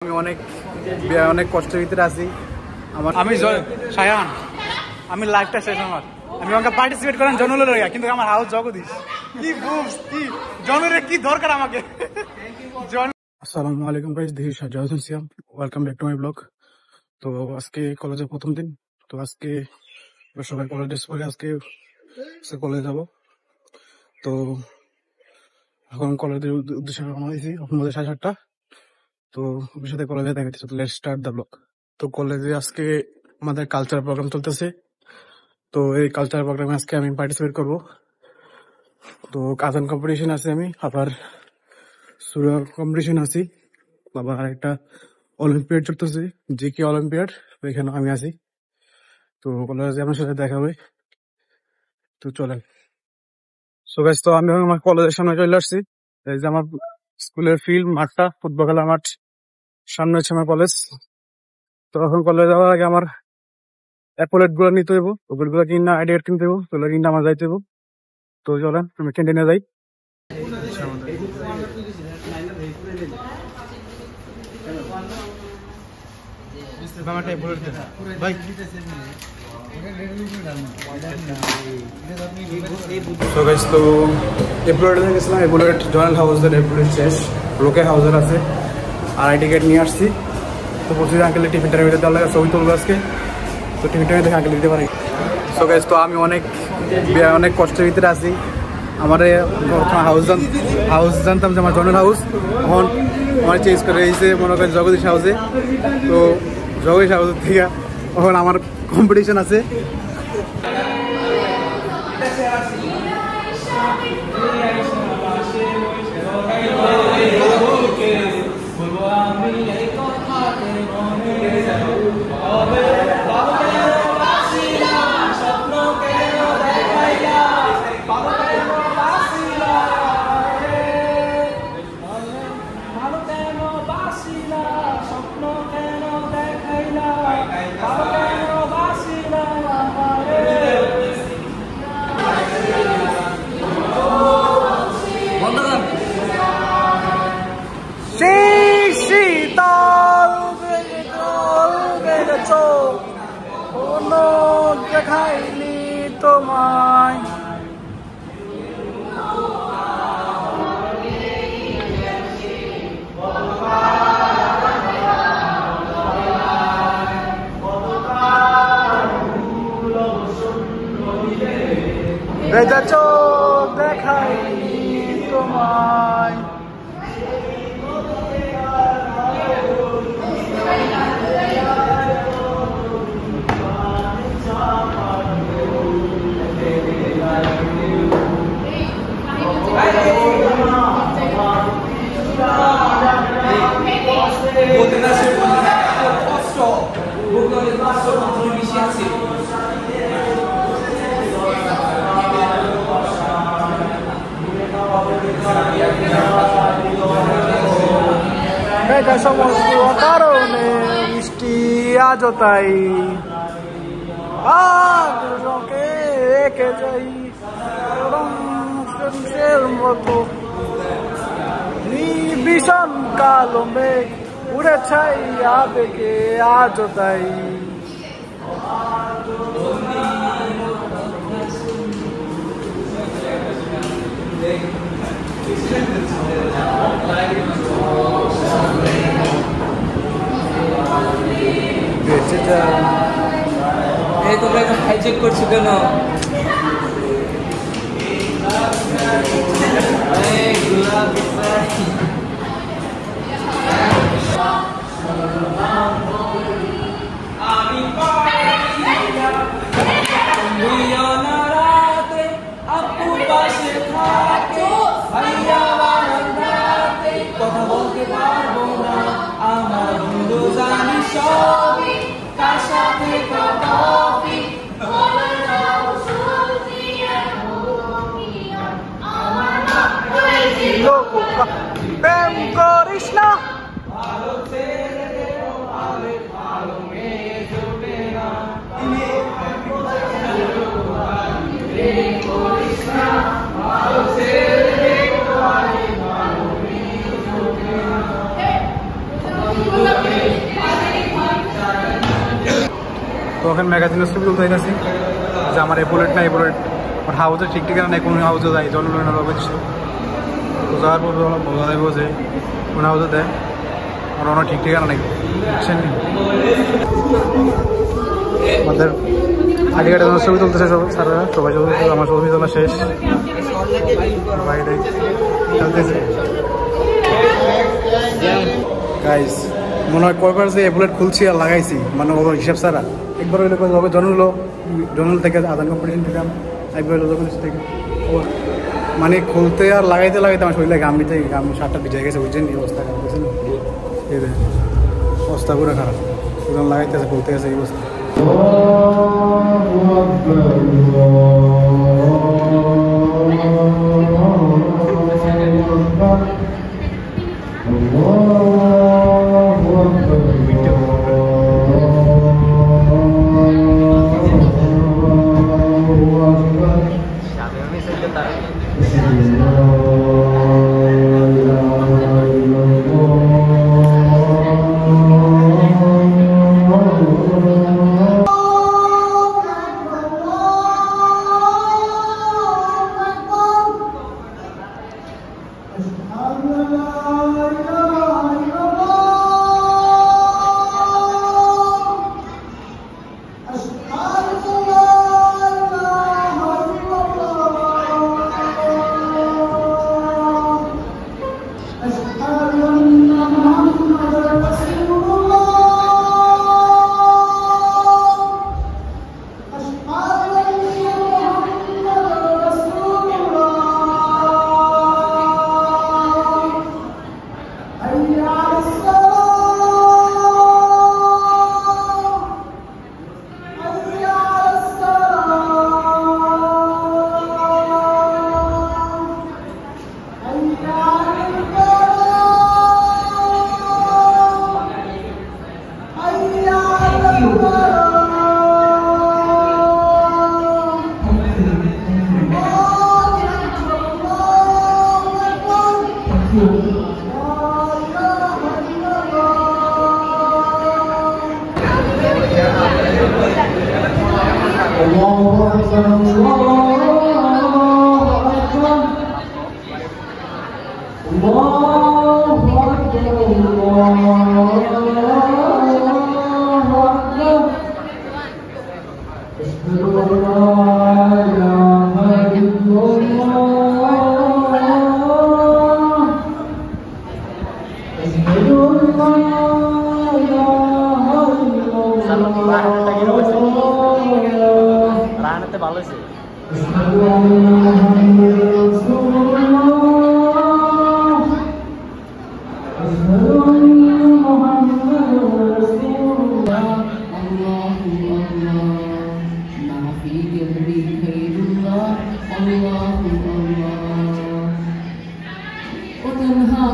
আমি অনেক কষ্টের ভিতরে আছি। আমি সায়ান, আমি লাইফটা শেষ আমার। আমি আমাকে পার্টিসিপেট করেন জনলের হইয়া, কিন্তু আমার হাউস জগদীশ। কি বুঝ কি জনের কি দরকার আমাকে। আসসালামু আলাইকুম guys, this is Sajjad Hossain Siam. Welcome back to my blog. তো আজকে কলেজের প্রথম দিন। তো আজকে সবাই কলেজ ড্রেস পরে আজকে কলেজে যাব। তো এখন কলেজের উদ্দেশ্যে রওনা দিয়েছি আপনাদের 7:30। তো সাথে কলেজে দেখা যাচ্ছে। Let's start the blog. তো কলেজে আজকে আমাদের কালচার প্রোগ্রাম চলতেছে। তো এই কালচার প্রোগ্রামে আজকে আমি পার্টিসিপেট করব। তো কাজান কম্পিটিশন আছে, আমি আবার সুরা কম্পিটিশন আছি, আবার একটা অলিম্পিয়াড চলতেছে, জিকে অলিম্পিয়াড, ওইখানে আমি আছি। তো কলেজে আমার সাথে দেখা হবে। তো চলেন। সো গাইস, তো আমি আমার কলেজের সামনে চলে আসছি। এই যে আমার স্কুলের ফিল্ড মাঠটা, ফুটবল খেলার মাঠ, সামনে হচ্ছে আমার কলেজ। তো এখন কলেজে যাওয়ার আগে আমার অ্যাপোলেট গুলো নিতে হইব, ওগুলো কিনা আইডি কার্ড কিনতে হইব, ওগুলো কিনা আমার যাইতে হইব। তো চলেন আমি ক্যান্টিনে যাই। তো গাইস, তো এপ্লয়েডে গেছিলাম, এপ্লয়েড জয়েন্ট হাউসের এপ্লয়েড শেষ, লোকে হাউসের আছে, আর আইডি কার্ড নিয়ে আসছি। তো বলছি আঙ্কেল টিফিন টাইমে দেওয়া লাগে, ছবি তুলবো আজকে। তো টিফিন টাইমে দেখে আঙ্কেল দিতে পারি। সো গাইস, তো আমি অনেক কষ্টের ভিতরে আছি। আমার হাউস জানতাম যে আমার জনের হাউস, এখন আমার চেঞ্জ করে দিয়েছে মনে করেন জগদীশ হাউসে। তো জগদীশ হাউসের থেকে এখন আমার কম্পিটিশন আছে। দেখাইনি তোমায় বেজা চোখ, দেখাইনি তোমায়। সমস্ত কারণে বৃষ্টি আজও তাই, রেখে যাই মতো ভীষণ কালো মেঘ উড়ে ছাই আবেগে আজও তাই। এই তোমরা এখন হাইজেক করছো কেন? কথা বলতে পারবো না, আমার বন্ধু জানি সবই, কার সাথে কফি প্রেম করিস না, ভালো ছেলে ভালো মেয়ে জুটে না, করিস না ভালো ছেলে ভালো মেয়ে জুটে না। তো ওখানে ম্যাগাজিনের ছবি তুলতে গেছি যে আমার এই বুলেট না, এই বুলেট আমার হাউসে ঠিক ঠিকানা নেই, কোন হাউসে যায় জনগণের অবশ্যই। তো যাওয়ার পর বোঝা যাবো যে কোন হাউসে দেয়, আমার অনেক ঠিক ঠিকানা নেই, বুঝছেন। আমাদের আগে ছবি তুলতেছে সব স্যাররা, সবাই ছবি তুলতে, আমার ছবি তোলা শেষ, বাইরে চলতেছে। গাইস মনে হয় কয়বার যে বুলেট খুলছি আর লাগাইছি, মানে ওর হিসাব ছাড়া। একবার হইলে কবে জনল থেকে আদান কম্পিটিশন থেকে একবার হইলো জগদীশ থেকে, মানে খুলতে আর লাগাইতে আমার শরীরে গামিতে গামি শার্টটা ভিজে গেছে, বুঝছেন এই অবস্থা খারাপ, বুঝছেন এই অবস্থা পুরো খারাপ, যখন লাগাইতেছে খুলতে গেছে এই অবস্থা।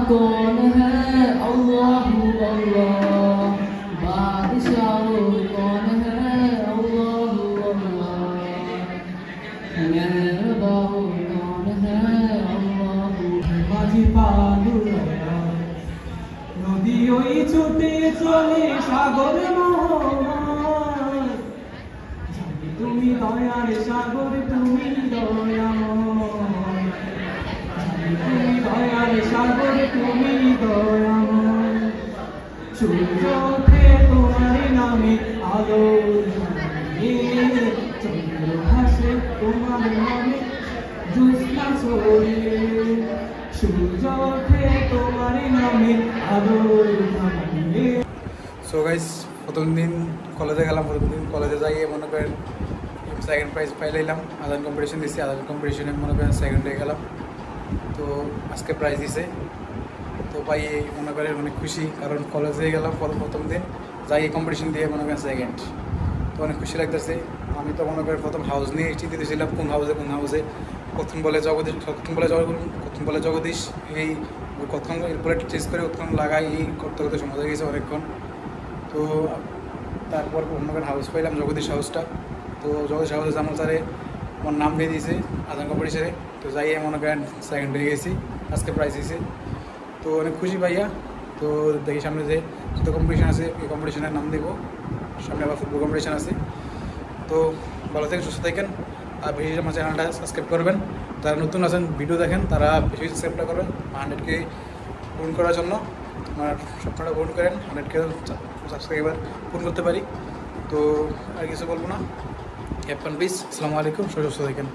कौन है अल्लाह अल्लाह बादशाह कौन है अल्लाह अल्लाह मेहरबान कौन है अल्लाह माझी पालुया नदी ওই ছুটে চলে সাগর মোহন তুমি দয়ার সাগর তুমি দয়াময় তুমি দয়ার সাগর তুমি দয়াময় সূর্য ওঠে তোমার নামে আলো চন্দ্র ভাসে তোমার নামে জ্যোৎস্না ছড়িয়ে সূর্য ওঠে তোমার নামে আলো সো গাইস প্রথম দিন কলেজে গেলাম, প্রথম দিন কলেজে যাই মনে করেন সেকেন্ড প্রাইজ পাইলাম, আদান কম্পিটিশন দিচ্ছি, আদান কম্পিটিশনে মনে করেন সেকেন্ড হয়ে গেলাম। তো আজকে প্রাইজ দিছে, তো পাই মনে করেন অনেক খুশি, কারণ কলেজে গেলাম প্রথম দিন যাই কম্পিটিশন দিয়ে মনে করেন সেকেন্ড, তো অনেক খুশি লাগতেছে। আমি তো মনে করেন প্রথম হাউস নিয়ে চিন্তিত ছিলাম কোন হাউসে প্রথম বলে জগদীশ এই প্রথম এরপরে চেঞ্জ করে প্রথম লাগাই এই করতে করতে সময় হয়ে গেছে অনেকক্ষণ। তো তারপর অন্য করে হাউস পাইলাম জগদীশ হাউসটা, তো জগদীশ হাউসে জামাল স্যারে আমার নাম দিয়ে দিয়েছে আদান কম্পিটিশনে, তো যাই মনে করেন সেকেন্ড হয়ে গেছি, আজকে প্রাইজ দিয়েছে, তো অনেক খুশি ভাইয়া। তো দেখি সামনে যে যত কম্পিটিশন আছে এই কম্পিটিশনের নাম দেবো, সামনে আবার ফুটবল কম্পিটিশন আছে। তো ভালো থাকেন, সুস্থ থাকেন। আর বেশি আমার চ্যানেলটা সাবস্ক্রাইব করবেন। যারা নতুন আছেন ভিডিও দেখেন তারা বেশি সাবস্ক্রাইবটা করবেন 100K পূরণ করার জন্য। আমার স্বপ্নটা পূরণ করেন, 100K সাবস্ক্রাইবার পূরণ করতে পারি। তো আর কিছু বলবো না। Have fun, piece. আসসালামু আলাইকুম, সুস্থ থাকেন।